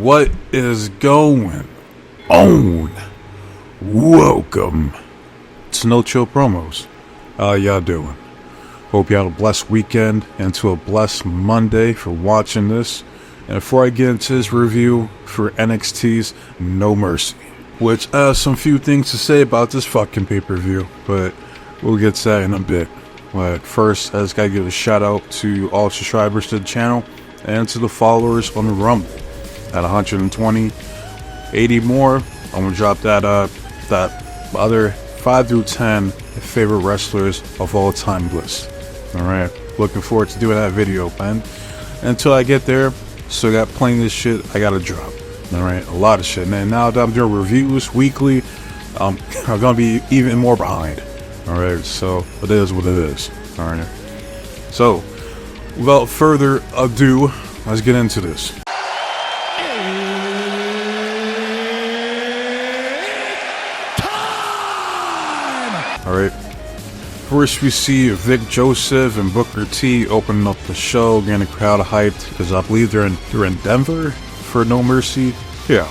What is going on? Welcome to No Chill Promos. How y'all doing? Hope you had a blessed weekend and to a blessed Monday for watching this. And before I get into this review for NXT's No Mercy, which I have some few things to say about this fucking pay-per-view, but we'll get to that in a bit. But first, I just gotta give a shout out to all subscribers to the channel and to the followers on the Rumble. At 120, 80 more, I'm gonna drop that other 5 through 10 favorite wrestlers of all time list. Alright, looking forward to doing that video, man. Until I get there, still got plenty of shit I gotta drop. Alright, a lot of shit. And now that I'm doing reviews weekly, I'm gonna be even more behind. Alright, so it is what it is. Alright. So, without further ado, let's get into this. Alright, first we see Vic Joseph and Booker T opening up the show, getting the crowd hyped, because I believe they're in Denver for No Mercy. Yeah,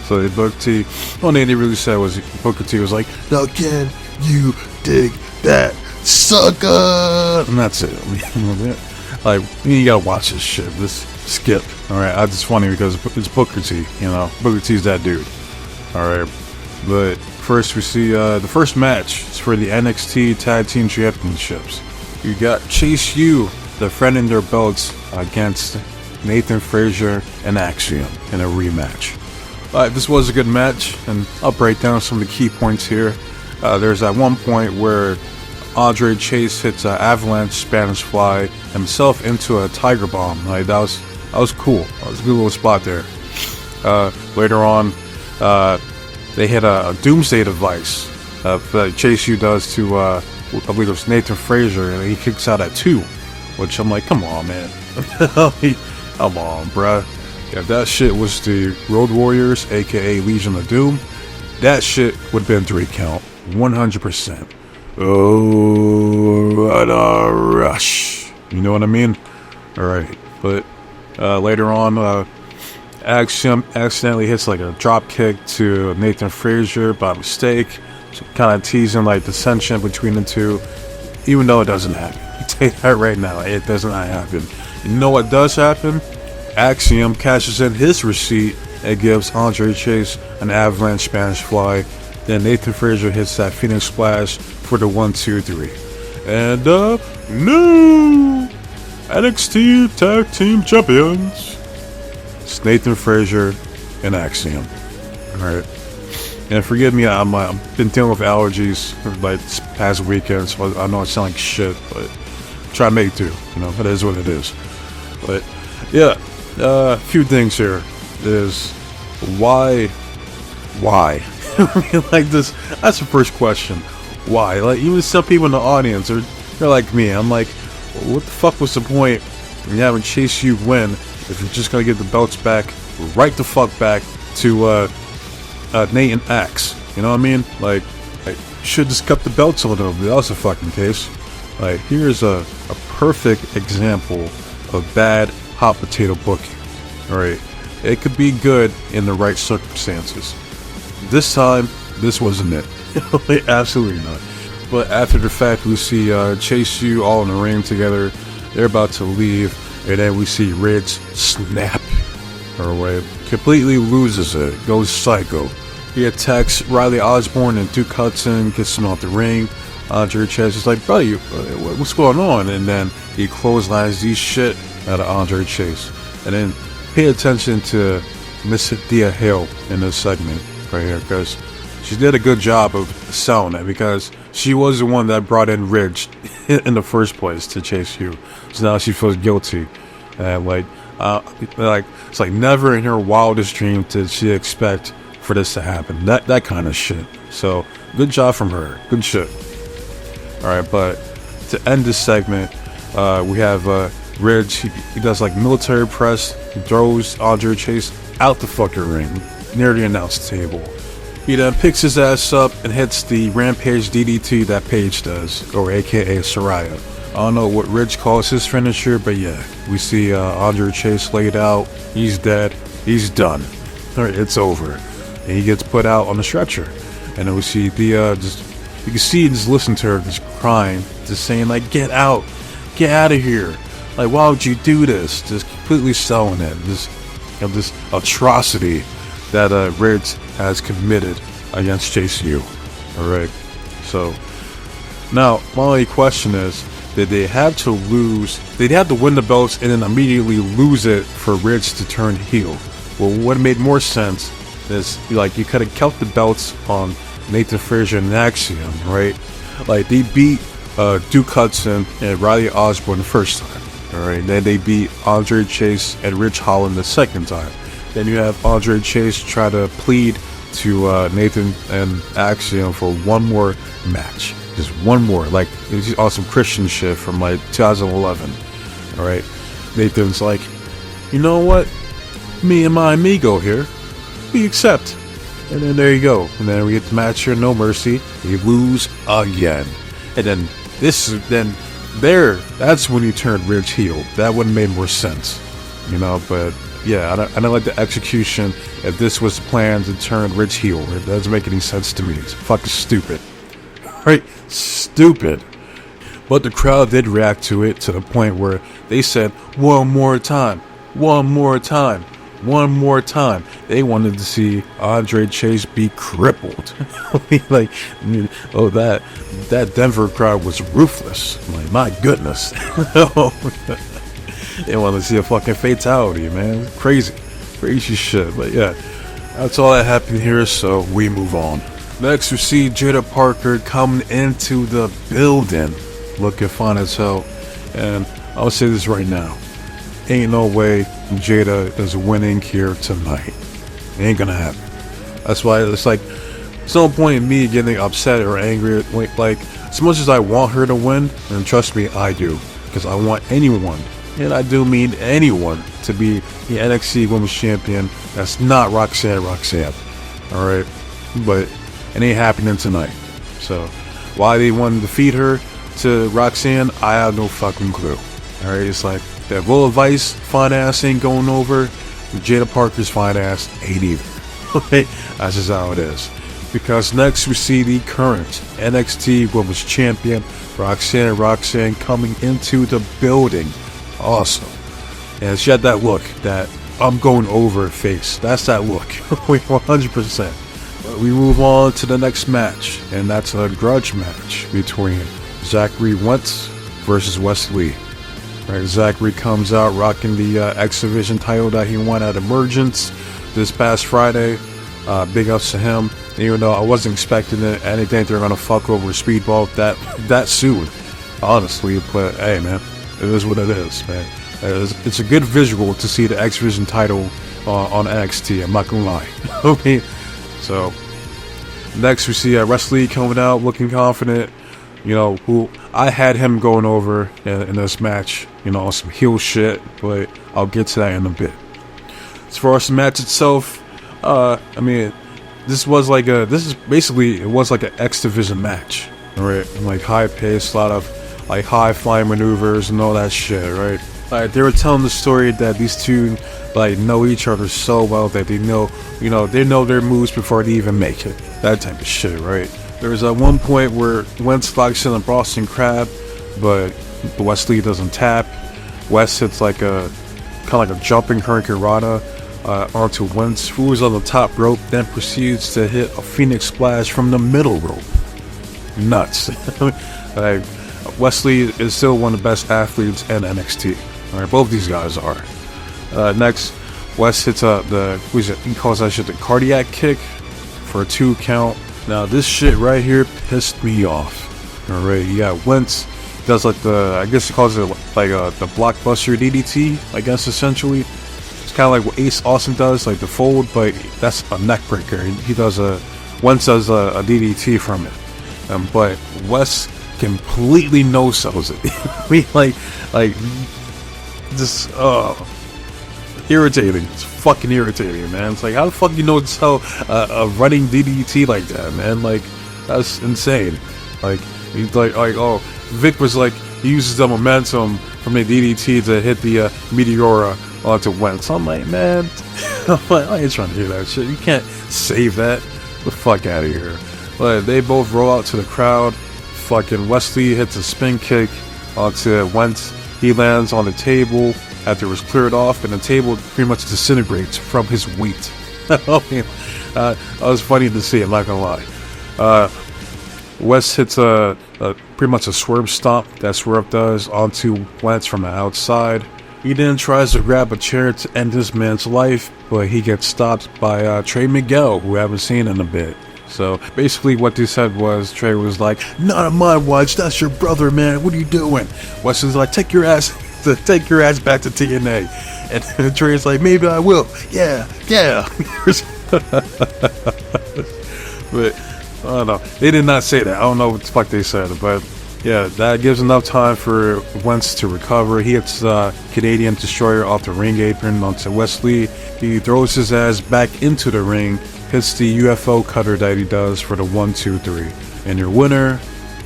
so they Booker T, one thing they really said was, Booker T was like, "Now can you dig that sucker?" And that's it. Like, you gotta watch this shit, this skip. Alright, it's just funny because it's Booker T, you know, Booker T's that dude. Alright, but first, we see the first match is for the NXT Tag Team Championships. You got Chase U defending their belts against Nathan Frazier and Axiom in a rematch. This was a good match, and I'll break down some of the key points here. There's that one point where Andre Chase hits an avalanche Spanish fly himself into a tiger bomb. Like, that was cool. That was a good little spot there. Later on, they hit a doomsday device that Chase U does to, I believe it was Nathan Frazier, and he kicks out at 2, which I'm like, come on, man. Come on, bruh. If that shit was the Road Warriors, aka Legion of Doom, that shit would have been 3 count. 100%. Oh, what a rush. You know what I mean? Alright, but later on, Axiom accidentally hits like a drop kick to Nathan Frazier by mistake, so kind of teasing like dissension between the two, even though it doesn't happen. I tell you that right now, it does not happen. You know what does happen? Axiom cashes in his receipt and gives Andre Chase an avalanche Spanish fly. Then Nathan Frazier hits that Phoenix Splash for the 1-2-3. And new NXT Tag Team Champions, it's Nathan Frazier and Axiom. Alright. And forgive me, I've been dealing with allergies for like this past weekend, so I know I sound like shit, but try to make do. You know, it is what it is. But yeah, a few things here is why? I mean, like this, that's the first question. Why? Like, even some people in the audience they're like me. I'm like, well, what the fuck was the point when you having Chase U win if you're just gonna give the belts back right the fuck back to Nate and Axe? You know what I mean? Like you should just cut the belts a little bit. That was the fucking case. Like, here's a perfect example of bad hot potato booking. Alright, it could be good in the right circumstances. This time, this wasn't it. Absolutely not. But after the fact, we see Chase U all in the ring together. They're about to leave, and then we see Ridge snap her way. Completely loses it. Goes psycho. He attacks Riley Osborne and Duke Hudson, gets him out the ring. Andre Chase is like, buddy, what's going on? And then he clotheslines the shit out of Andre Chase. And then pay attention to Miss Dia Hill in this segment right here, because she did a good job of selling it, because she was the one that brought in Ridge in the first place to Chase U. So now she feels guilty. And it's like never in her wildest dream did she expect for this to happen. That kind of shit. So good job from her. Good shit. Alright, but to end this segment, we have Ridge. He does like military press. He throws Andre Chase out the fucking ring near the announce table. He then picks his ass up and hits the Rampage DDT that Paige does, or aka Saraya. I don't know what Ridge calls his finisher, but yeah, we see Andre Chase laid out. He's dead. he's done. All right, it's over. And he gets put out on the stretcher. And then we see the, you can see, just listen to her just crying, just saying, like, get out of here. Like, why would you do this? Just completely selling it. This, this atrocity that Ridge has committed against Chase U. Alright, so now my only question is, did they have to lose? They'd have to win the belts and then immediately lose it for Ridge to turn heel. Well, what made more sense is, like, you could have kept the belts on Nathan Frazier and Axiom, right? Like, they beat Duke Hudson and Riley Osborne the first time. Alright, then they beat Andre Chase and Rich Holland the second time. Then you have Andre Chase try to plead to Nathan and Axiom for one more match. Just one more. Like, it's on some Christian shit from like 2011. Alright, Nathan's like, you know what? Me and my amigo here, we accept. And then there you go. And then we get the match here, No Mercy. They lose again. And then that's when you turn Ridge heel. That would have made more sense, you know. But yeah, I don't like the execution. If this was the plan to turn Ridge heel, it doesn't make any sense to me. It's fucking stupid, right? Stupid. But the crowd did react to it to the point where they said, "One more time, one more time, one more time." They wanted to see Andre Chase be crippled. Like, oh, that Denver crowd was ruthless. Like, my goodness. They wanted to see a fucking fatality, man. Crazy shit. But yeah, that's all that happened here, so we move on. Next, we see Jada Parker coming into the building looking fine as hell. And I'll say this right now, ain't no way Jada is winning here tonight. It ain't gonna happen. That's why it's like, there's no point in me getting upset or angry. Like, as much as I want her to win, and trust me, I do, because I want anyone, and I do mean anyone, to be the NXT Women's Champion that's not Roxanne. Alright? But it ain't happening tonight. So, why they want to defeat her to Roxanne, I have no fucking clue. Alright? It's like, that Will of Ice fine ass ain't going over, Jada Parker's fine ass ain't either. Okay? That's just how it is. Because next we see the current NXT Women's Champion, Roxanne coming into the building. Awesome. And she had that look, that I'm going over face. That's that look. 100%. But we move on to the next match, and that's a grudge match between Zachary Wentz versus Wes Lee. Right, Zachary comes out rocking the X Division title that he won at Emergence this past Friday. Big ups to him. Even though I wasn't expecting it, I didn't think they were gonna fuck over Speedball that soon, honestly. But hey, man, it is what it is, man. It's a good visual to see the X Division title on NXT. I'm not gonna lie. Okay. So next we see Wes Lee coming out looking confident. You know, who I had him going over in this match, you know, on some heel shit, but I'll get to that in a bit. As far as the match itself, I mean, it was like an X Division match, right? Like high pace, a lot of like high flying maneuvers and all that shit, right? Like, they were telling the story that these two like know each other so well that they know their moves before they even make it. That type of shit, right? There was at one point where Wentz locks in a Boston Crab, but Wes Lee doesn't tap. Wes hits like a kind of like a jumping Hurricane Rana onto Wentz, who is on the top rope, then proceeds to hit a Phoenix Splash from the middle rope. Nuts. Like, Wes Lee is still one of the best athletes in NXT. All right, both these guys are. Next, Wes hits he calls that shit the cardiac kick for a 2 count. Now this shit right here pissed me off. Alright, you got Wentz does like I guess he calls it like the blockbuster DDT, I guess essentially. It's kind of like what Ace Austin does, like the fold, but that's a neck breaker. Wentz does a DDT from it. But Wes completely no-sells it. like just irritating. It's fucking irritating, man. It's like, how the fuck you know to sell a running DDT like that, man? Like, that's insane. Like, he's like, oh, Vic was like, he uses the momentum from the DDT to hit the Meteora onto Wentz. I'm like, man, I ain't trying to hear that shit. You can't save that. Get the fuck out of here. But they both roll out to the crowd. Fucking Wesley hits a spin kick onto Wentz. He lands on the table after it was cleared off, and the table pretty much disintegrates from his weight. I mean, that was funny to see, I'm not gonna lie. West hits pretty much a swerve stomp that Swerve does onto Wentz from the outside. He then tries to grab a chair to end this man's life, but he gets stopped by Trey Miguel, who we haven't seen in a bit. So basically what they said was, Trey was like, "Not on my watch, that's your brother, man, what are you doing?" West is like, take your ass back to TNA. And Trey's like, "Maybe I will, yeah." But I don't know, they did not say that. I don't know what the fuck they said, but yeah, that gives enough time for Wentz to recover. He hits Canadian Destroyer off the ring apron onto Wesley. He throws his ass back into the ring, hits the UFO cutter that he does for the 1, 2, 3. And your winner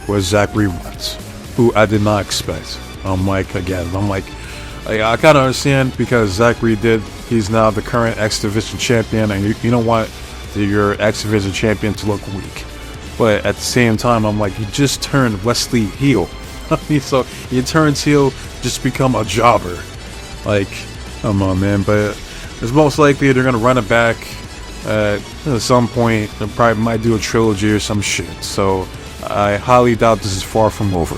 was Zachary Wentz, who I did not expect. I kind of understand, because Zachary he's now the current X Division champion, and you don't want your X Division champion to look weak. But at the same time, I'm like, he just turned Wesley heel. I mean, so he turns heel just to become a jobber. Like, come on, man. But it's most likely they're gonna run it back at some point. They probably might do a trilogy or some shit. So I highly doubt this is far from over.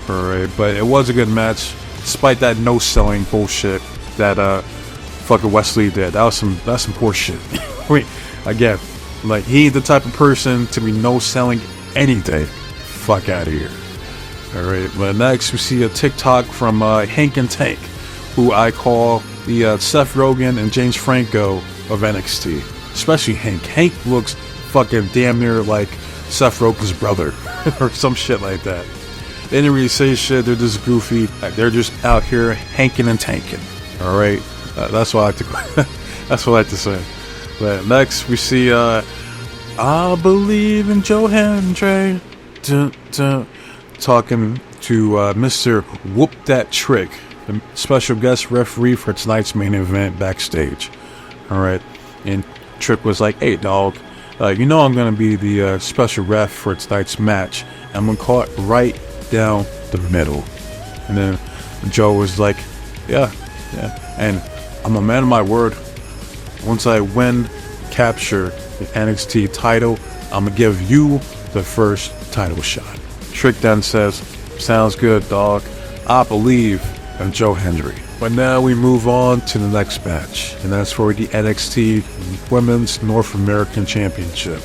Alright, but it was a good match, despite that no-selling bullshit that fucking Wesley did. That's some poor shit. Wait, again, like, he ain't the type of person to be no-selling anything. Fuck out of here. Alright, but next we see a TikTok from Hank and Tank, who I call the Seth Rogen and James Franco of NXT. Especially Hank. Hank looks fucking damn near like Seth Rogen's brother, or some shit like that. They didn't really say shit, they're just goofy. They're just out here hanking and tanking. Alright? That's what I like to say. But next we see I believe in Joe Hendry talking to Mr. Whoop That Trick, the special guest referee for tonight's main event backstage. Alright, and Trick was like, "Hey dog, you know I'm gonna be the special ref for tonight's match. I'm gonna call it right down the middle." And then Joe was like, yeah, and I'm a man of my word. Once I capture the NXT title, I'm gonna give you the first title shot. Trick then says, "Sounds good, dog. I believe in Joe Hendry." But now we move on to the next match, and that's for the NXT Women's North American Championship,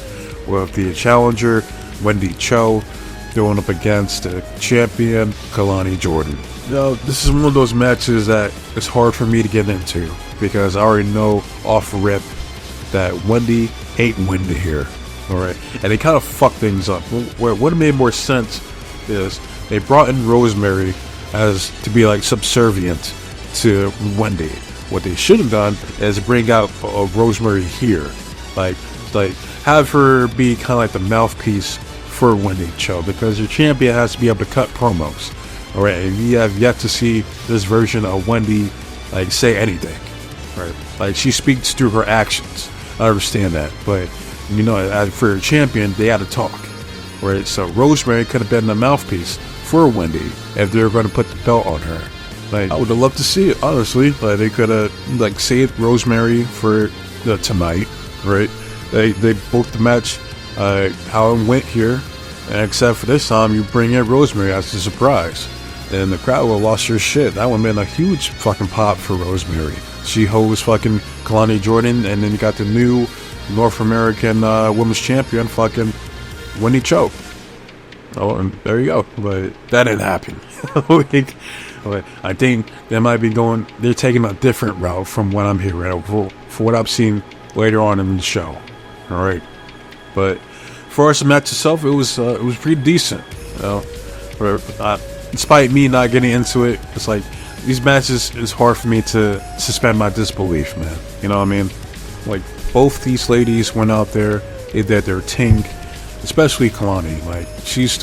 with the challenger Wendy Cho going up against the champion Kalani Jordan. Now, this is one of those matches that it's hard for me to get into, because I already know off rip that Wendy ain't Wendy here. Alright, and they kind of fucked things up. What would have made more sense is they brought in Rosemary as to be like subservient to Wendy. What they should have done is bring out Rosemary here, like have her be kind of like the mouthpiece for Wendy Cho, because your champion has to be able to cut promos. Alright, and you have yet to see this version of Wendy like say anything. Right, like she speaks through her actions. I understand that, but you know, for a champion, they had to talk. Right, so Rosemary could have been the mouthpiece for Wendy if they were going to put the belt on her. Like, I would have loved to see it, honestly. Like, they could have like saved Rosemary for tonight. Right, they booked the match how it went here, and except for this time, you bring in Rosemary as a surprise, and the crowd would have lost their shit. That would have been a huge fucking pop for Rosemary. She hosts fucking Kalani Jordan, and then you got the new North American Women's Champion, fucking Wendy Cho. Oh, and there you go. But that didn't happen. I think they might be they're taking a different route from what I'm hearing, for what I've seen later on in the show. Alright. But for us, the match itself, it was pretty decent. You know? Despite me not getting into it, it's like, these matches is hard for me to suspend my disbelief, man. You know what I mean? Like, both these ladies went out there, they did their thing. especially Kalani. Like, she's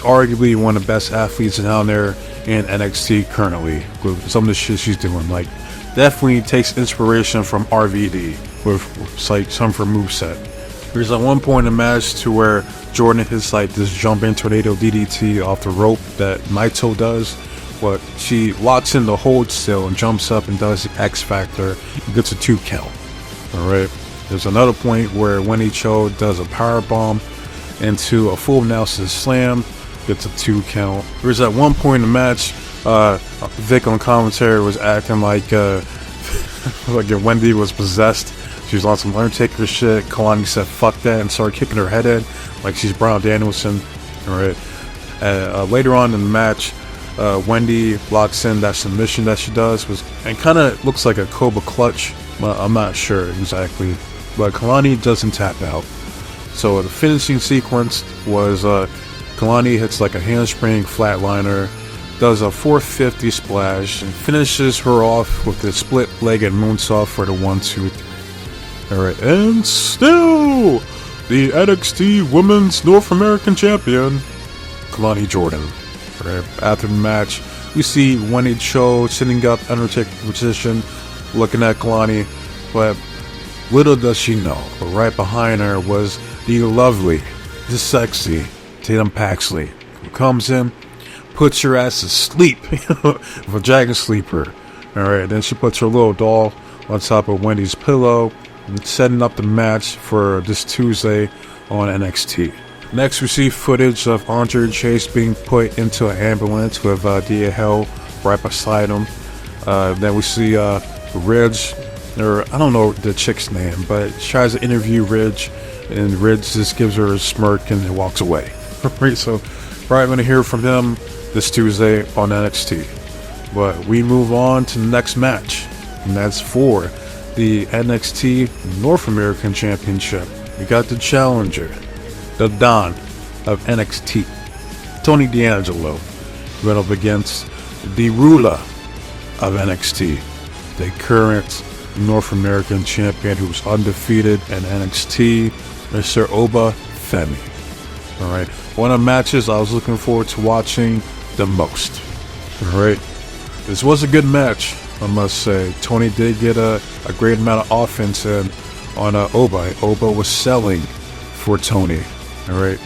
arguably one of the best athletes down there in NXT currently with some of the shit she's doing. Like, definitely takes inspiration from RVD with like some of her moveset. There's at one point in the match to where Jordan hits like this jumping tornado DDT off the rope that Naito does, but she locks in the hold still and jumps up and does the X Factor and gets a 2 count. Alright. There's another point where Wendy Cho does a power bomb into a full Nelson slam, gets a 2 count. There's at one point in the match, Vic on commentary was acting like like Wendy was possessed. She was on some Undertaker shit. Kalani said fuck that and started kicking her head in like she's Bryan Danielson. Alright. Later on in the match, Wendy locks in that submission that she does, and kind of looks like a Cobra clutch. I'm not sure exactly, but Kalani doesn't tap out. So the finishing sequence was Kalani hits like a handspring flatliner, does a 450 splash, and finishes her off with the split-legged moonsault for the 1-2-3. Alright, and still the NXT Women's North American Champion, Kalani Jordan. Right, after the match, we see Wendy Cho sitting up Undertaker position, looking at Kalani, but little does she know, but right behind her was the lovely, the sexy Tatum Paxley, who comes in, puts her ass to sleep with a dragon sleeper. Alright, then she puts her little doll on top of Wendy's pillow, and setting up the match for this Tuesday on NXT. Next, we see footage of Andre Chase being put into an ambulance with Dia Hell right beside him. Then we see Ridge, or I don't know the chick's name, but she tries to interview Ridge, and Ridge just gives her a smirk and walks away. So, probably going to hear from him this Tuesday on NXT. But we move on to the next match, and that's for the NXT North American Championship. We got the challenger, the Don of NXT, Tony D'Angelo, went up against the ruler of NXT, the current North American champion who's undefeated in NXT, Mr. Oba Femi. Alright, one of the matches I was looking forward to watching the most. Alright, this was a good match, I must say. Tony did get a great amount of offense in on Oba. Oba was selling for Tony. Alright,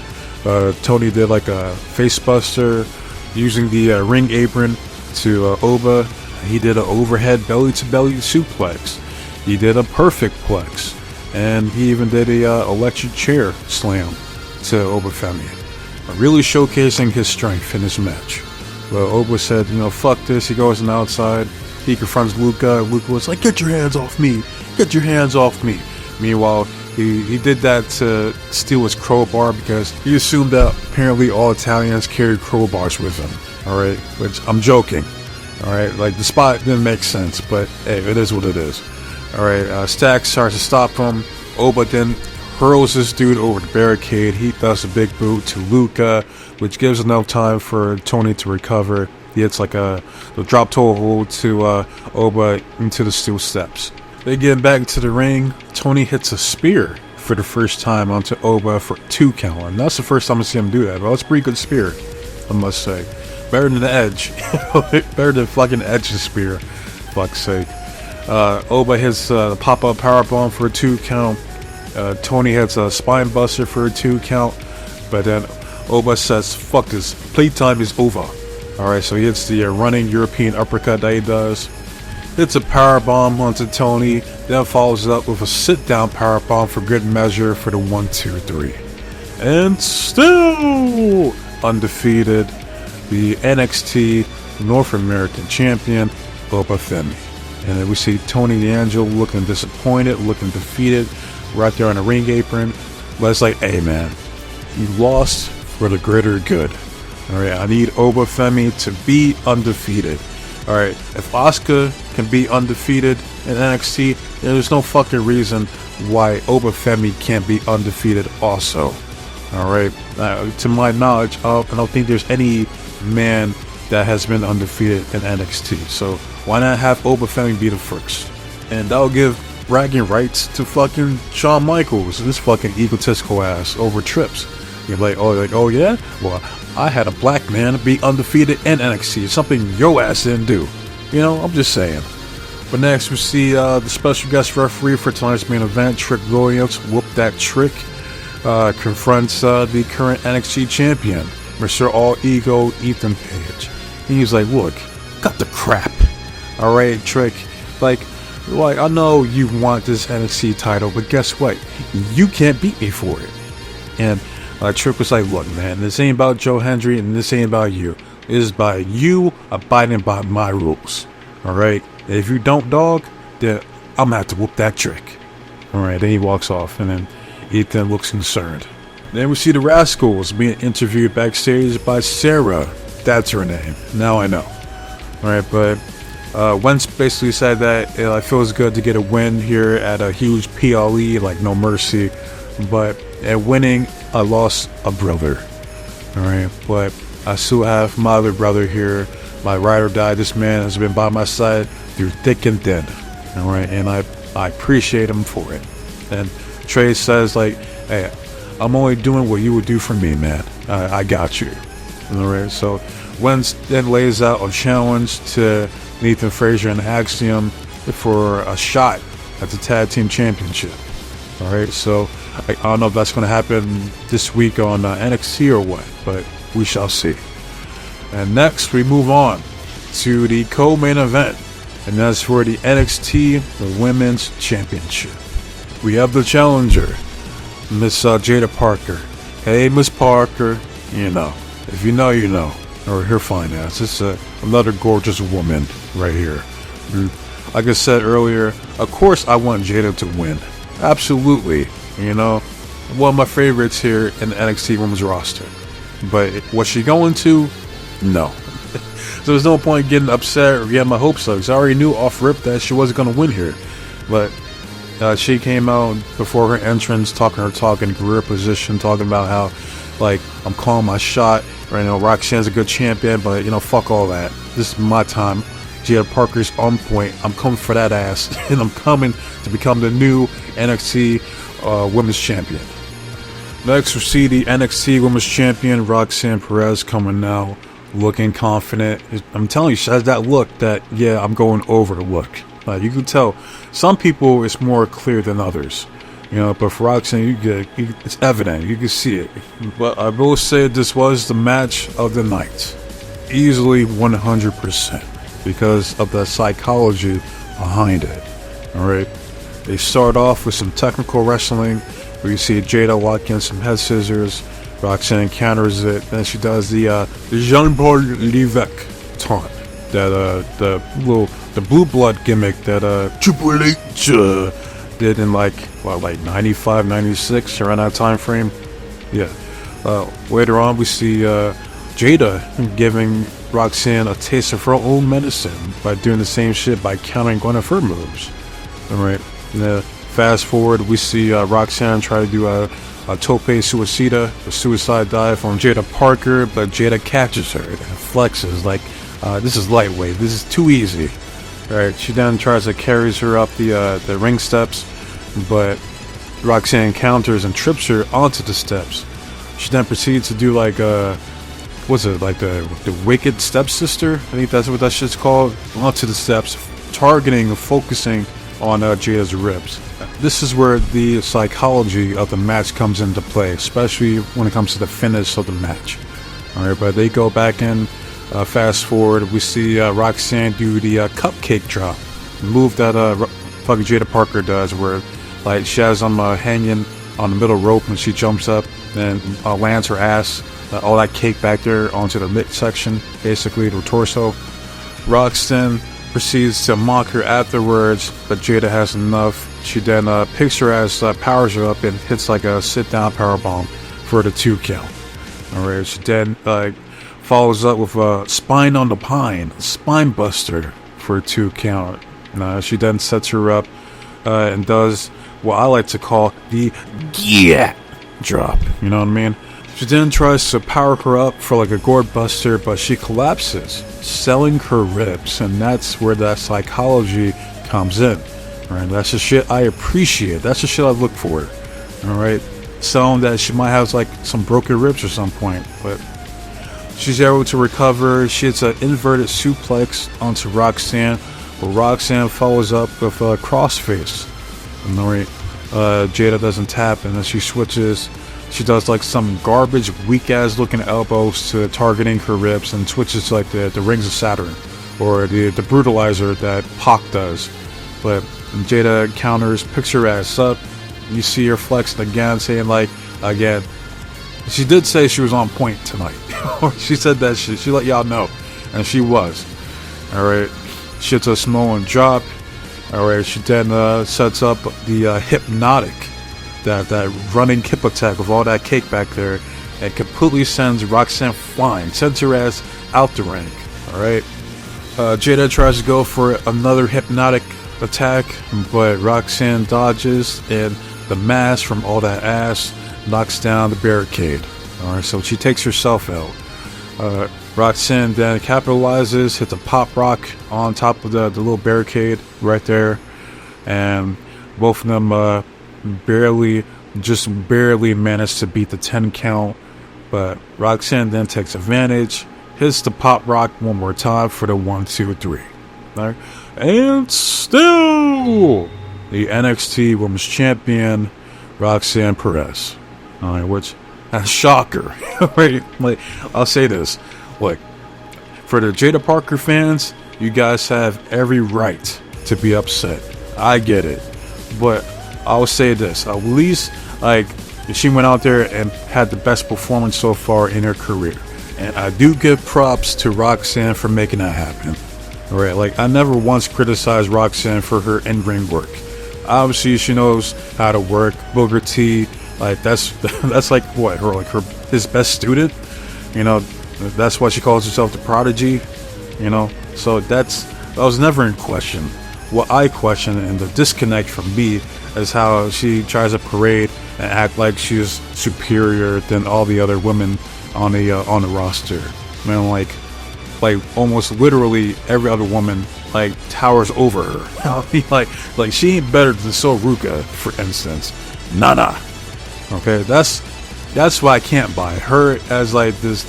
Tony did like a face buster using the ring apron to Oba. He did an overhead belly to belly suplex. He did a perfect plex, and he even did a electric chair slam to Oba Femi, really showcasing his strength in this match. But Oba said, fuck this. He goes on the outside. He confronts Luca. Luca was like, get your hands off me. Get your hands off me. Meanwhile, he did that to steal his crowbar because he assumed that apparently all Italians carried crowbars with them. Alright, which I'm joking. Alright, like the spot didn't make sense, but hey, it is what it is. Alright, Stacks starts to stop him. Oba then hurls this dude over the barricade. He does a big boot to Luca, which gives enough time for Tony to recover. He hits like a drop toe hold to Oba into the steel steps. They get back to the ring. Tony hits a spear for the first time onto Oba for 2 count. And that's the first time I see him do that, but it's a pretty good spear, I must say. Better than the Edge. Better than fucking Edge's spear, fuck's sake. Oba hits the pop-up powerbomb for a 2 count. Tony hits a spine buster for a 2 count. But then Oba says, fuck this, playtime is over. Alright, so he hits the running European uppercut that he does. Hits a powerbomb onto Tony, then follows it up with a sit-down powerbomb for good measure for the 1-2-3. And still undefeated, the NXT North American Champion, Oba Femi. And then we see Tony D'Angelo looking disappointed, looking defeated, right there on the ring apron. But it's like, hey man, you lost for the greater good. Alright, I need Oba Femi to be undefeated. Alright, if Asuka can be undefeated in NXT, there's no fucking reason why Oba Femi can't be undefeated also. Alright, to my knowledge, I don't think there's any man that has been undefeated in NXT. So why not have Oba Femi be the first? And that'll give bragging rights to fucking Shawn Michaels, this fucking egotistical ass, over Trips. You're like, oh yeah? Well, I had a black man be undefeated in NXT, something yo ass didn't do. You know, I'm just saying. But next we see the special guest referee for tonight's main event, Trick Williams, whoop that trick, confronts the current NXT champion, Mr. All Ego, Ethan Page. And he's like, look, cut the crap. Alright, Trick, like, I know you want this NXT title, but guess what? You can't beat me for it. And Trick was like, look, man, this ain't about Joe Hendry, and this ain't about you. This is by you abiding by my rules. Alright? If you don't, dog, then I'm gonna have to whoop that Trick. Alright, then he walks off, and then Ethan looks concerned. Then we see the Rascals being interviewed backstage by Sarah. That's her name. Now I know. Alright, but Wentz basically said that it feels good to get a win here at a huge PLE like No Mercy, but at winning, I lost a brother. Alright, but I still have my other brother here. My ride or die. This man has been by my side through thick and thin. Alright, and I appreciate him for it. And Trey says, like, hey, I'm only doing what you would do for me, man. I got you. Alright, so Wentz then lays out a challenge to Nathan Frazier and Axiom for a shot at the Tag Team Championship. Alright, so I don't know if that's going to happen this week on NXT or what, but we shall see. And next we move on to the co-main event, and that's for the NXT the Women's Championship. We have the challenger, Miss Jada Parker. Hey, Miss Parker, you know, if you know, you know. Or her fine ass. It's another gorgeous woman right here. Like I said earlier, of course I want Jada to win. Absolutely. You know, one of my favorites here in the NXT Women's roster. But was she going to? No. So there's no point getting upset or getting my hopes up, because I already knew off rip that she wasn't going to win here. But she came out before her entrance, talking her talk in career position, talking about how, like, I'm calling my shot. Right now, Roxanne's a good champion, but, you know, fuck all that. This is my time. Jada Parker's on point. I'm coming for that ass, and I'm coming to become the new NXT Women's Champion. Next, we see the NXT Women's Champion, Roxanne Perez, coming now, looking confident. I'm telling you, she has that look that, yeah, I'm going over the look. You can tell. Some people, it's more clear than others. You know, but for Roxanne, it's evident. You can see it. But I will say this was the match of the night. Easily 100%. Because of the psychology behind it. Alright? They start off with some technical wrestling, where you see Jada walk in some head scissors. Roxanne counters it. Then she does the Jean-Paul Levesque taunt. That, the blue blood gimmick that, Triple H, did in like 95, 96, around that time frame. Yeah. Later on we see Jada giving Roxanne a taste of her own medicine by doing the same shit by countering one of her moves. Alright. Fast forward, we see Roxanne try to do a tope suicida, a suicide dive on Jada Parker, but Jada catches her and flexes like, this is lightweight, this is too easy. Right, she then tries to carries her up the ring steps, but Roxanne counters and trips her onto the steps. She then proceeds to do like what's it, like the Wicked Stepsister? I think that's what that shit's called. Onto the steps, targeting and focusing on Jada's ribs. This is where the psychology of the match comes into play, especially when it comes to the finish of the match. Alright, but they go back in. Fast forward, we see Roxanne do the cupcake drop, move that fucking Jada Parker does, where like she has them hanging on the middle rope and she jumps up and lands her ass, all that cake back there onto the midsection, basically the torso. Roxanne proceeds to mock her afterwards, but Jada has enough. She then picks her ass, powers her up, and hits like a sit-down powerbomb for the 2 count. Alright, she then follows up with a spine on the pine, spine buster for a 2 count. She then sets her up and does what I like to call the yeah drop. You know what I mean? She then tries to power her up for like a gourd buster, but she collapses, selling her ribs, and that's where that psychology comes in. All right, that's the shit I appreciate. That's the shit I look for. All right, selling that she might have like some broken ribs at some point, but she's able to recover. She hits an inverted suplex onto Roxanne, but Roxanne follows up with a crossface. All right, Jada doesn't tap, and then she switches. She does like some garbage, weak ass looking elbows to targeting her ribs, and switches like the Rings of Saturn or the brutalizer that Pac does. But Jada counters, picks her ass up. You see her flexing again, saying like, again, she did say she was on point tonight. She said that she let y'all know, and she was. All right, she hits a Samoan drop. All right, she then sets up the hypnotic, that running kip attack with all that cake back there, and completely sends Roxanne flying, sends her ass out the ring. All right, Jada tries to go for another hypnotic attack, but Roxanne dodges, and the mass from all that ass knocks down the barricade. All right, so she takes herself out. Roxanne then capitalizes, hits a pop rock on top of the little barricade right there, and both of them barely managed to beat the 10 count. But Roxanne then takes advantage, hits the pop rock one more time for the 1, 2, 3. All right. And still the NXT Women's Champion, Roxanne Perez. All right, which, shocker. Right? Like, I'll say this. Look, for the Jada Parker fans, you guys have every right to be upset. I get it. But I'll say this. At least, like, she went out there and had the best performance so far in her career. And I do give props to Roxanne for making that happen. Alright, like, I never once criticized Roxanne for her in-ring work. Obviously, she knows how to work. Booker T, like, that's like what, his best student? You know, that's why she calls herself the prodigy. You know, so that was never in question. What I question, and the disconnect from me, is how she tries to parade and act like she's superior than all the other women on the roster. Man, like almost literally every other woman like towers over her. I mean, like she ain't better than Soruka, for instance. Nah. Okay, that's why I can't buy her as like this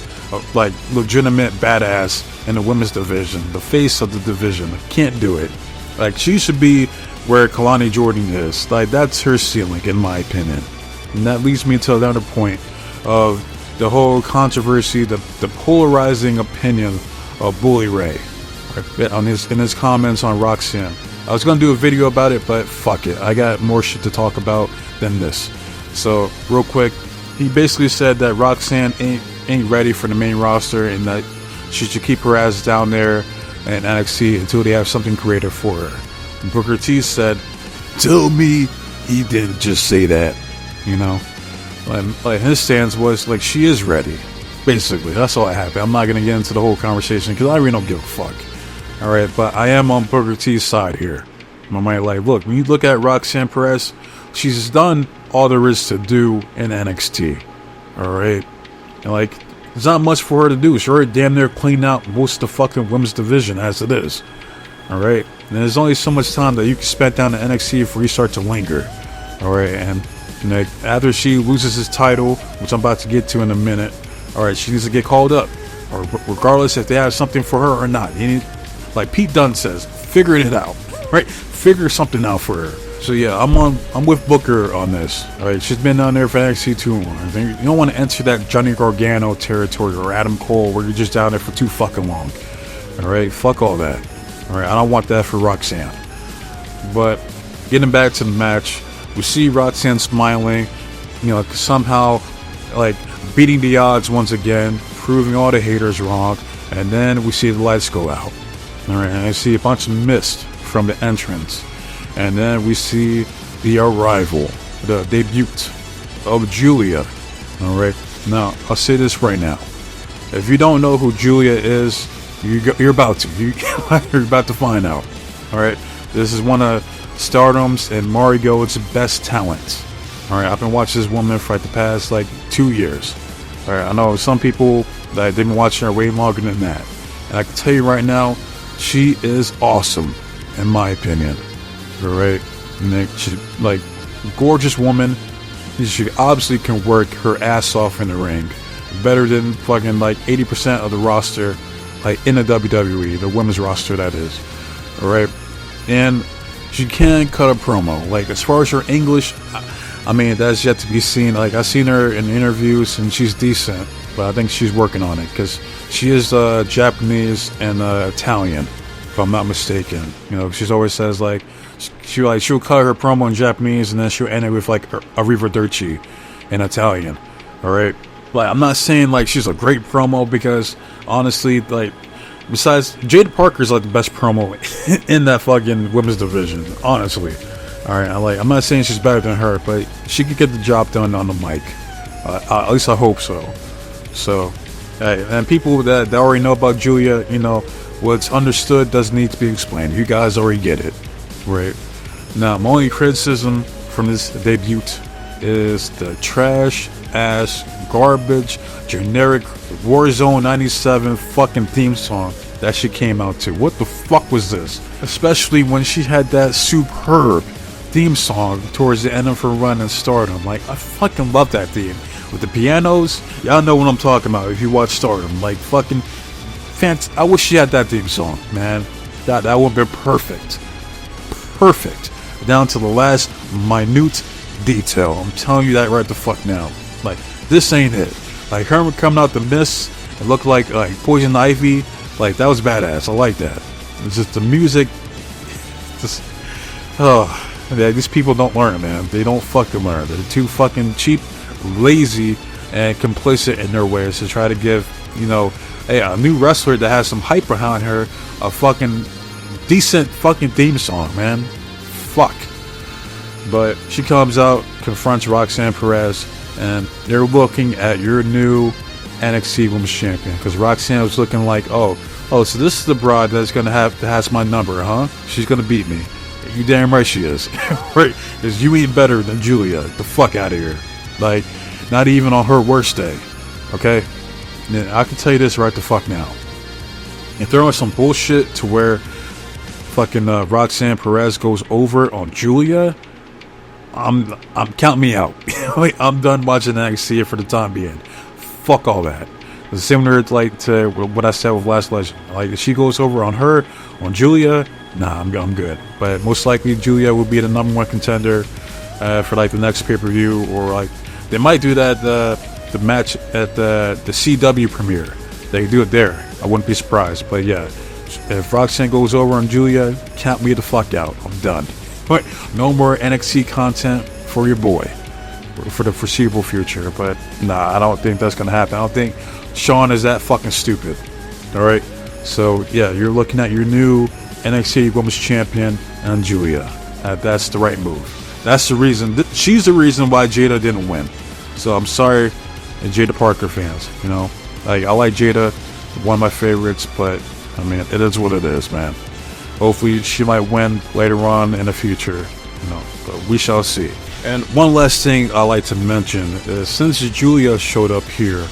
like legitimate badass in the women's division, the face of the division. Can't do it. Like, she should be where Kalani Jordan is. Like, that's her ceiling, in my opinion. And that leads me to another point of the whole controversy, the polarizing opinion of Bully Ray in his comments on Roxanne. I was gonna do a video about it, but fuck it. I got more shit to talk about than this. So, real quick, he basically said that Roxanne ain't ready for the main roster, and that she should keep her ass down there in NXT until they have something creative for her. And Booker T said, "Tell me he didn't just say that." You know, like his stance was like, she is ready. Basically, that's all I have. I'm not gonna get into the whole conversation because I really don't give a fuck. All right, but I am on Booker T's side here. I might like, look, when you look at Roxanne Perez, she's done all there is to do in NXT. All right, and like, there's not much for her to do. She's already damn near cleaned out most of the fucking women's division as it is. All right, and there's only so much time that you can spend down at NXT before you start to linger. All right, and you know, after she loses his title, which I'm about to get to in a minute, all right, she needs to get called up, or regardless if they have something for her or not. Like Pete Dunne says, figuring it out, right? Figure something out for her. So yeah, I'm with Booker on this. All right, she's been down there for NXT too long. I think you don't want to enter that Johnny Gargano territory or Adam Cole where you're just down there for too fucking long. All right, fuck all that. All right, I don't want that for Roxanne. But getting back to the match, we see Roxanne smiling, you know, somehow like beating the odds once again, proving all the haters wrong, and then we see the lights go out. All right, and I see a bunch of mist from the entrance, and then we see the arrival, the debut of Julia. All right, now I'll say this right now: if you don't know who Julia is, you're about to. You're about to find out. All right, this is one of Stardom's and Mari Gold's best talents. All right, I've been watching this woman for like the past like 2 years. All right, I know some people that they've been watching her way longer than that, and I can tell you right now, she is awesome, in my opinion. All right, and then she like gorgeous woman. She obviously can work her ass off in the ring, better than fucking like 80% of the roster, like in the WWE, the women's roster that is. All right, and she can cut a promo. Like as far as her English, I mean that's yet to be seen. Like I've seen her in interviews and she's decent, but I think she's working on it because she is Japanese and Italian, if I'm not mistaken. You know, she's always says like she'll cut her promo in Japanese and then she'll end it with like arrivederci in Italian. All right, like I'm not saying like she's a great promo because honestly, like besides Jada Parker's like the best promo in that fucking women's division. Honestly, all right, I'm not saying she's better than her, but she could get the job done on the mic. At least I hope so. So, hey, and people that already know about Julia, you know, what's understood doesn't need to be explained. You guys already get it, right? Now, my only criticism from this debut is the trash ass, garbage, generic Warzone 97 fucking theme song that she came out to. What the fuck was this? Especially when she had that superb theme song towards the end of her run in Stardom. Like, I fucking love that theme. With the pianos, y'all know what I'm talking about if you watch Stardom. Like, fucking I wish she had that theme song, man. That would have been perfect. Perfect. Down to the last minute detail. I'm telling you that right the fuck now. Like, this ain't it. Like, her coming out the mist, it looked like Poison Ivy. Like, that was badass. I like that. It's just the music. Just, yeah, these people don't learn, man. They don't fucking learn. They're too fucking cheap, lazy, and complicit in their ways to try to give, you know, a new wrestler that has some hype behind her a fucking decent fucking theme song, man. Fuck. But she comes out, confronts Roxanne Perez, and they're looking at your new NXT Women's Champion. Because Roxanne was looking like, oh, so this is the broad that has my number, huh? She's gonna beat me. You damn right she is. Right? Because you ain't better than Julia. The fuck out of here. Like, not even on her worst day. Okay? And I can tell you this right the fuck now. If there was some bullshit to where fucking Roxanne Perez goes over on Julia, I'm count me out. Like, I'm done watching NXT for the time being. Fuck all that. It's similar to what I said with Last Legend. Like, if she goes over on her, on Julia, nah, I'm good. But most likely Julia will be the number one contender for like the next pay-per-view, or like they might do that the match at the CW premiere. They do it there. I wouldn't be surprised. But yeah, if Roxanne goes over on Julia, count me the fuck out. I'm done. But no more NXT content for your boy for the foreseeable future. But nah, I don't think that's gonna happen. I don't think Sean is that fucking stupid. All right. So yeah, you're looking at your new NXT Women's Champion and Julia. That's the right move. That's the reason. She's the reason why Jada didn't win. So I'm sorry, Jada Parker fans. You know, like I like Jada, one of my favorites, but I mean, it is what it is, man. Hopefully, she might win later on in the future. You know, but we shall see. And one last thing I like to mention is, since Julia showed up here,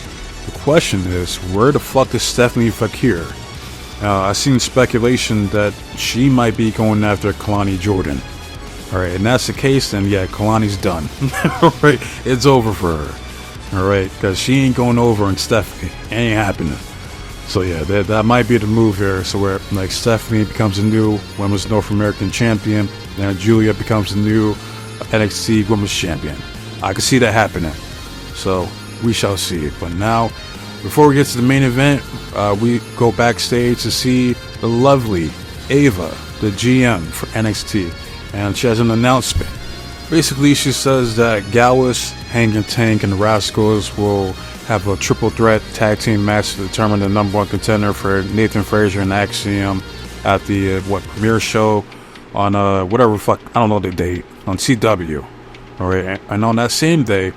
the question is, where the fuck is Stephanie Fakir? I've seen speculation that she might be going after Kalani Jordan. Alright, and that's the case, then yeah, Kalani's done. Alright, it's over for her. Alright, because she ain't going over on Stephanie. Ain't happening. So yeah, that might be the move here. So where like Stephanie becomes a new Women's North American Champion, and Julia becomes the new NXT Women's Champion. I can see that happening. So we shall see. But now, before we get to the main event, we go backstage to see the lovely Ava, the GM for NXT, and she has an announcement. Basically, she says that Gallus, Hanging Tank, and the Rascals will have a triple threat tag team match to determine the number one contender for Nathan Frazier and Axiom at the premiere show on whatever fuck, I don't know the date, on CW. Alright, and on that same day,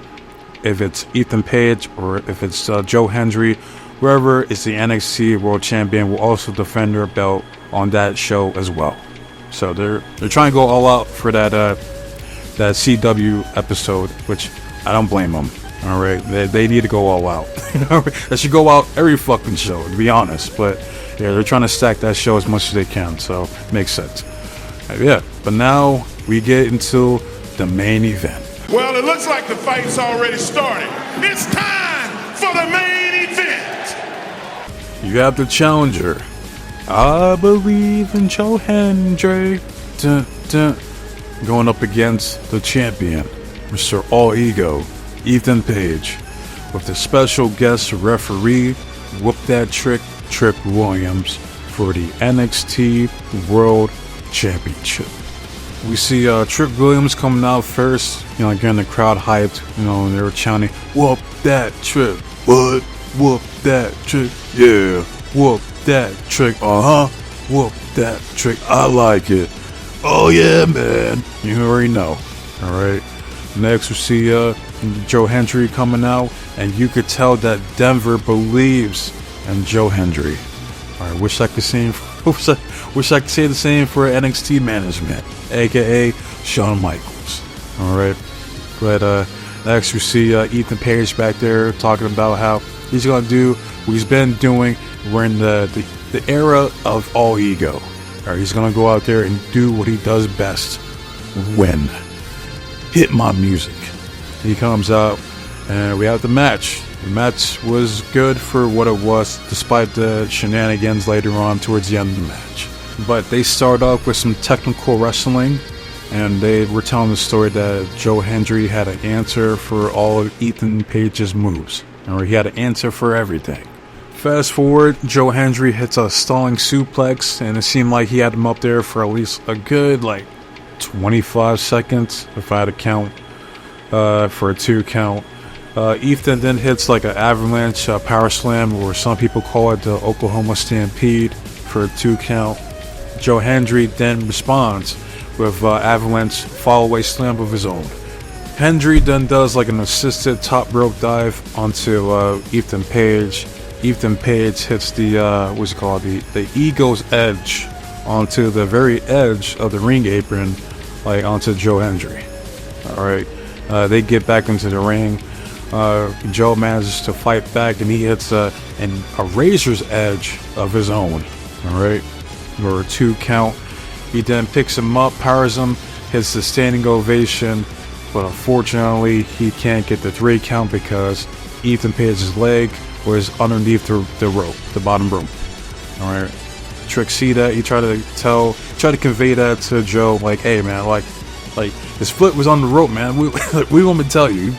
if it's Ethan Page or if it's Joe Hendry, whoever is the NXT World Champion will also defend their belt on that show as well. So they're trying to go all out for that CW episode, which I don't blame them. All right, they need to go all out. They should go out every fucking show, to be honest. But yeah, they're trying to stack that show as much as they can, so makes sense. Yeah, but now we get into the main event. Well, it looks like the fight's already started. It's time for the main event. You have the challenger. I believe in Joe Hendry. Dun, dun. Going up against the champion, Mr. All Ego, Ethan Page, with the special guest referee, Whoop That Trick Williams, for the NXT World Championship. We see Trick Williams coming out first, getting the crowd hyped, and they were chanting, "Whoop that trick, what? Whoop that trick, yeah, whoop that trick, whoop that trick, I like it, oh yeah, man." You already know. Alright, next we see Joe Hendry coming out, and you could tell that Denver believes in Joe Hendry. Alright, wish I could say the same for NXT management, aka Shawn Michaels. Alright, but next we see Ethan Page back there talking about how he's gonna do what he's been doing. We're in the era of All Ego. Alright, he's gonna go out there and do what he does best, win. Hit my music. He comes out and we have the match. The match was good for what it was, despite the shenanigans later on towards the end of the match. But they start off with some technical wrestling, and they were telling the story that Joe Hendry had an answer for all of Ethan Page's moves, or he had an answer for everything. Fast forward, Joe Hendry hits a stalling suplex, and it seemed like he had him up there for at least a good 25 seconds, if I had to count, for a 2 count. Ethan then hits an avalanche power slam, or some people call it the Oklahoma Stampede, for a 2 count. Joe Hendry then responds with avalanche fall-away slam of his own. Hendry then does an assisted top rope dive onto Ethan Page. Ethan Page hits the Ego's Edge onto the very edge of the ring apron, onto Joe Hendry. Alright, they get back into the ring. Joe manages to fight back, and he hits a razor's edge of his own. Alright, or a 2 count. He then picks him up, powers him, hits the standing ovation, but unfortunately he can't get the 3 count because Ethan Page's leg was underneath the rope, the bottom rope. Alright, Trick see that, he tried to convey that to Joe, hey man, his foot was on the rope, man. We want me to tell you, you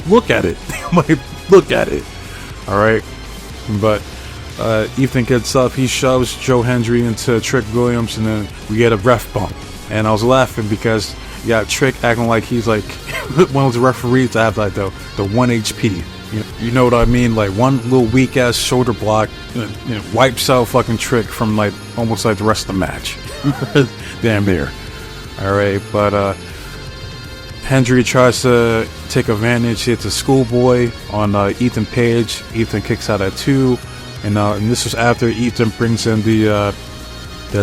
look at it, look at it. All right, but Ethan gets up, he shoves Joe Hendry into Trick Williams, and then we get a ref bump. And I was laughing because you got Trick acting like he's one of the referees that have the 1 HP. You know what I mean? One little weak ass shoulder block wipes out fucking Trick from almost the rest of the match. Damn near. Alright, but Hendry tries to take advantage. He hits a schoolboy on Ethan Page. Ethan kicks out at 2, and this was after Ethan brings in the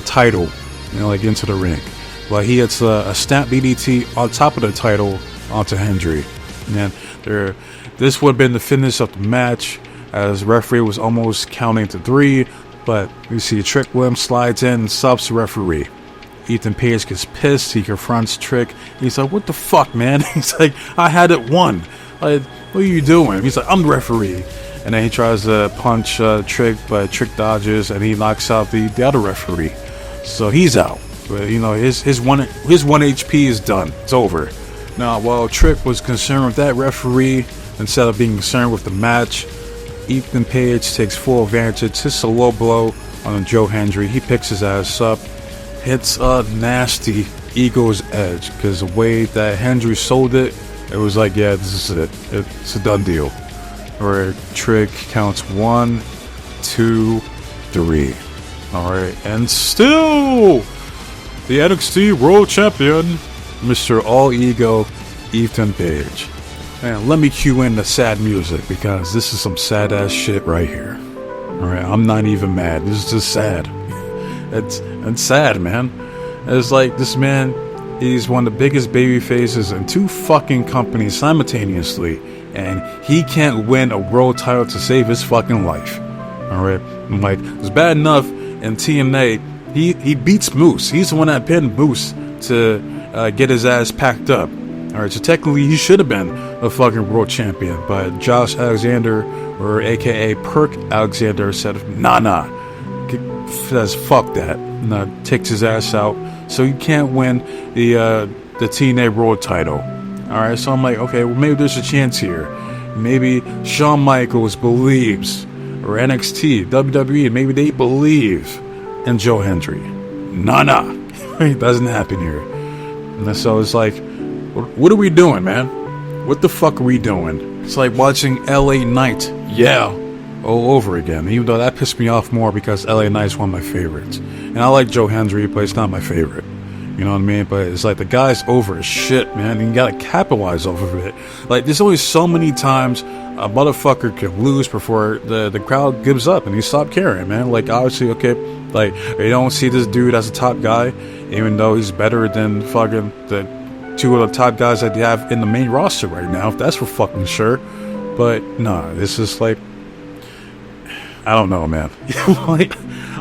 title, into the ring. But he hits a snap DDT on top of the title onto Hendry. And this would have been the finish of the match, as referee was almost counting to 3, but you see Trick Williams slides in and stops the referee. Ethan Page gets pissed. He confronts Trick. He's like, "What the fuck, man?" He's like, "I had it won. What are you doing?" He's like, "I'm the referee." And then he tries to punch Trick, but Trick dodges, and he knocks out the other referee. So he's out. But his one HP is done. It's over. Now, while Trick was concerned with that referee instead of being concerned with the match, Ethan Page takes full advantage. Hits a low blow on Joe Hendry. He picks his ass up. Hits a nasty Ego's Edge, because the way that Hendry sold it, it was yeah, this is it. It's a done deal. Where Trick counts 1, 2, 3. Alright, and still the NXT World Champion, Mr. All Ego, Ethan Page. Man, let me cue in the sad music, because this is some sad ass shit right here. Alright, I'm not even mad. This is just sad. It's sad, man. It's this man, he's one of the biggest baby faces in 2 fucking companies simultaneously, and he can't win a world title to save his fucking life. Alright, it's bad enough in TNA he beats Moose. He's the one that pinned Moose to get his ass packed up. All right, so technically he should have been a fucking world champion, but Josh Alexander, or AKA Perk Alexander, said, nah, says fuck that, and takes his ass out, so he can't win the TNA World title. All right, so I'm like, okay, well maybe there's a chance here. Maybe Shawn Michaels believes, or NXT, WWE, maybe they believe in Joe Hendry. Nah, it doesn't happen here. And so it's like, what are we doing, man? What the fuck are we doing? It's like watching LA Knight, all over again. Even though that pissed me off more because LA Knight's one of my favorites. And I like Joe Hendry, but it's not my favorite. You know what I mean? But it's like the guy's over as shit, man. And you gotta capitalize off of it. Like, there's only so many times a motherfucker can lose before the crowd gives up and you stop caring, man. Like, obviously, okay, like, you don't see this dude as a top guy, even though he's better than fucking the two of the top guys that they have in the main roster right now, if that's for fucking sure. But nah, this is like, I don't know, man. Like,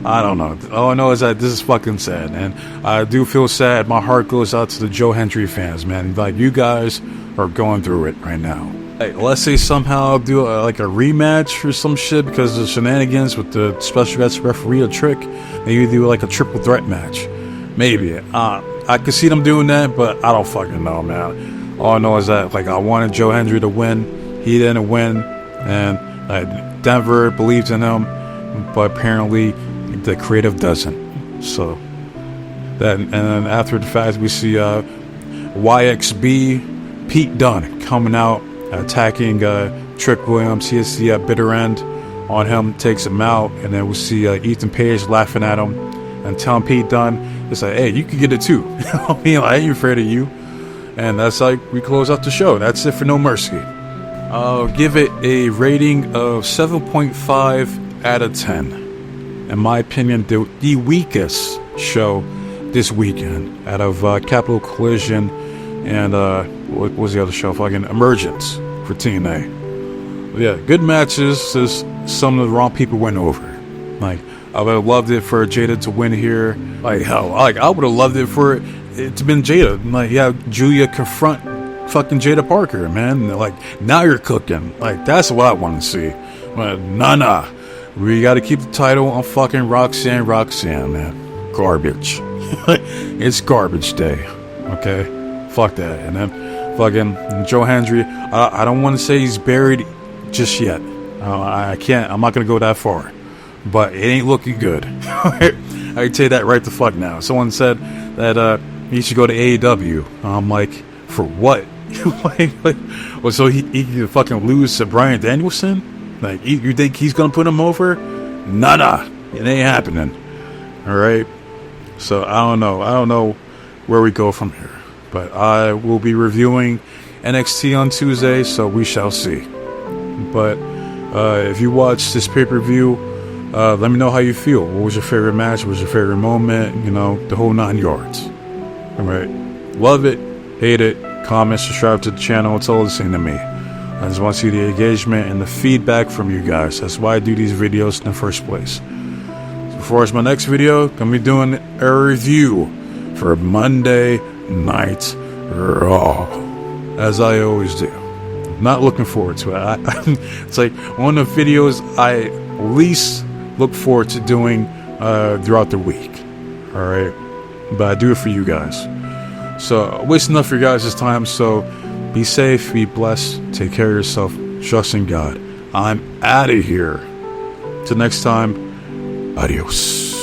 I don't know. All I know is that this is fucking sad, and I do feel sad. My heart goes out to the Joe Hendry fans, man. Like, you guys are going through it right now. Hey, let's say somehow do like a rematch or some shit because of the shenanigans with the special guest referee or trick. Maybe do like a triple threat match. Maybe. I could see them doing that, but I don't fucking know, man. All I know is that, like, I wanted Joe Hendry to win. He didn't win, and Denver believes in him, but apparently the creative doesn't. So that, and then after the fact, we see YXB Pete Dunne coming out, attacking Trick Williams. He has the bitter end on him, takes him out, and then we see Ethan Page laughing at him and telling Pete Dunne, it's like, hey, you can get it too. I mean, I ain't afraid of you. And that's like, we close out the show. That's it for No Mercy. I'll give it a rating of 7.5 out of 10. In my opinion, the weakest show this weekend out of Capital Collision and what was the other show? Fucking Emergence for TNA. But yeah, good matches. Just some of the wrong people went over. Like, I would have loved it for Jada to win here. Like, hell, like, I would have loved it for it to been Jada. Like, yeah, Julia confront fucking Jada Parker, man. Like, now you're cooking. Like, that's what I want to see. But nah. We got to keep the title on fucking Roxanne, man. Garbage. It's garbage day. Okay? Fuck that. And then fucking Joe Hendry, I don't want to say he's buried just yet. I can't. I'm not going to go that far. But it ain't looking good. I can tell you that right the fuck now. Someone said that he should go to AEW. I'm like, for what? Well, so he can fucking lose to Bryan Danielson? Like, you think he's gonna put him over? Nah, it ain't happening. All right. So I don't know where we go from here. But I will be reviewing NXT on Tuesday, so we shall see. But if you watch this pay-per-view, let me know how you feel. What was your favorite match? What was your favorite moment? You know, the whole 9 yards. All right. Love it, hate it, comment, subscribe to the channel. It's all the same to me. I just want to see the engagement and the feedback from you guys. That's why I do these videos in the first place. So before it's my next video, I'm going to be doing a review for Monday Night Raw, as I always do. Not looking forward to it. It's like one of the videos I least look forward to doing throughout the week. Alright? But I do it for you guys. So, wasting enough of your guys' time, so be safe, be blessed, take care of yourself, trust in God. I'm out of here. Till next time, adios.